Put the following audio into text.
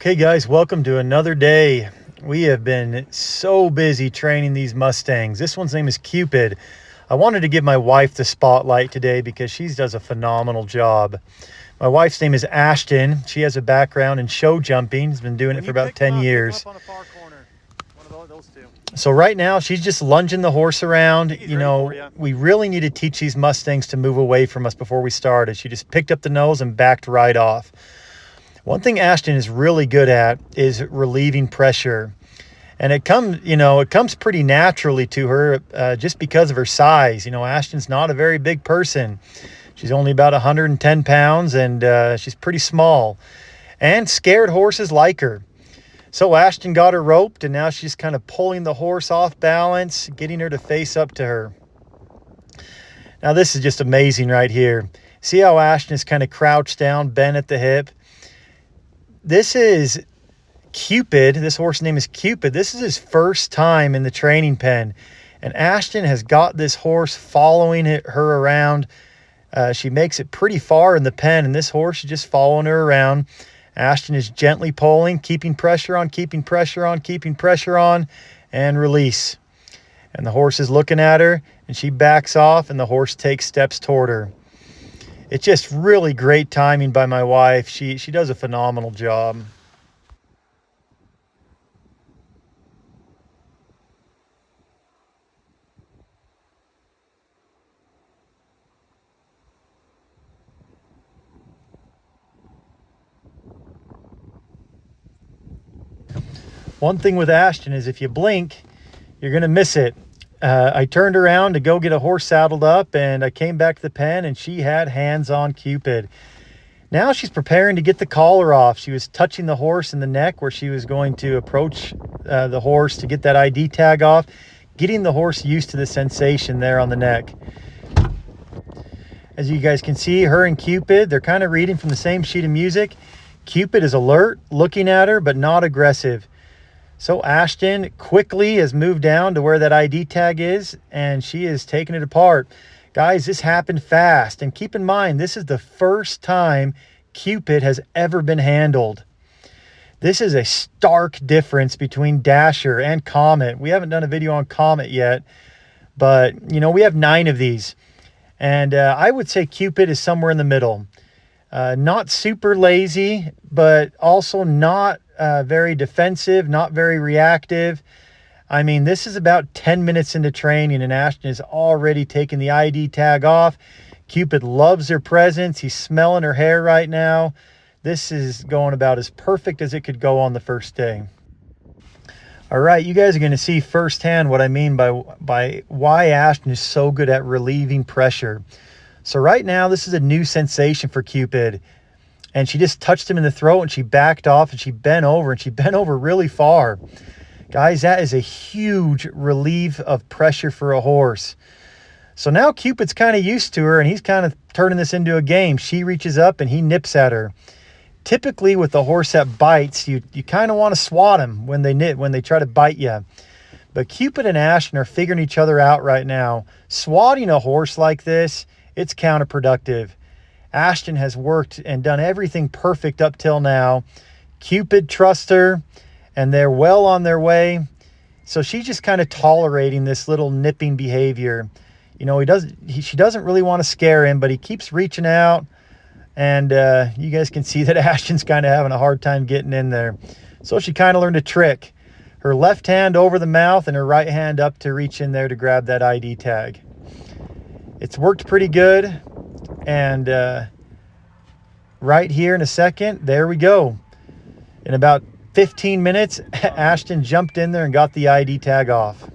Okay guys, welcome to another day. We have been so busy training these Mustangs. This one's name is Cupid. I wanted to give my wife the spotlight today because she does a phenomenal job. My wife's name is Ashton. She has a background in show jumping. She's been doing it for about 10 years. So right now she's just lunging the horse around. You know, we really need to teach these Mustangs to move away from us before we started. She just picked up the nose and backed right off. One thing Ashton is really good at is relieving pressure. And it comes pretty naturally to her just because of her size. You know, Ashton's not a very big person. She's only about 110 pounds and she's pretty small. And scared horses like her. So Ashton got her roped and now she's kind of pulling the horse off balance, getting her to face up to her. Now this is just amazing right here. See how Ashton is kind of crouched down, bent at the hip. This is Cupid. This horse's name is Cupid. This is his first time in the training pen. And Ashton has got this horse following her around. She makes it pretty far in the pen, and this horse is just following her around. Ashton is gently pulling, keeping pressure on, keeping pressure on, keeping pressure on, and release. And the horse is looking at her, and she backs off, and the horse takes steps toward her. It's just really great timing by my wife. She does a phenomenal job. One thing with Ashton is if you blink, you're going to miss it. I turned around to go get a horse saddled up, and I came back to the pen, and she had hands on Cupid. Now she's preparing to get the collar off. She was touching the horse in the neck where she was going to approach the horse to get that ID tag off, getting the horse used to the sensation there on the neck. As you guys can see, her and Cupid, they're kind of reading from the same sheet of music. Cupid is alert, looking at her, but not aggressive. So Ashton quickly has moved down to where that ID tag is, and she is taking it apart. Guys, this happened fast. And keep in mind, this is the first time Cupid has ever been handled. This is a stark difference between Dasher and Comet. We haven't done a video on Comet yet, but, you know, we have 9 of these. And I would say Cupid is somewhere in the middle. Not super lazy, but also not very defensive, not very reactive. I mean, this is about 10 minutes into training and Ashton is already taking the ID tag off. Cupid loves her presence. He's smelling her hair right now. This is going about as perfect as it could go on the first day. All right, you guys are going to see firsthand what I mean by why Ashton is so good at relieving pressure. So right now, this is a new sensation for Cupid. And she just touched him in the throat and she backed off and she bent over, and she bent over really far. Guys, that is a huge relief of pressure for a horse. So now Cupid's kind of used to her and he's kind of turning this into a game. She reaches up and he nips at her. Typically with the horse that bites, you kind of want to swat him when they try to bite you. But Cupid and Ashton are figuring each other out right now. Swatting a horse like this, it's counterproductive. Ashton has worked and done everything perfect up till now. Cupid trusts her, and they're well on their way. So she's just kind of tolerating this little nipping behavior. You know, she doesn't really want to scare him, but he keeps reaching out. And you guys can see that Ashton's kind of having a hard time getting in there. So she kind of learned a trick. Her left hand over the mouth and her right hand up to reach in there to grab that ID tag. It's worked pretty good. And right here in a second, there we go. In about 15 minutes, Ashton jumped in there and got the ID tag off.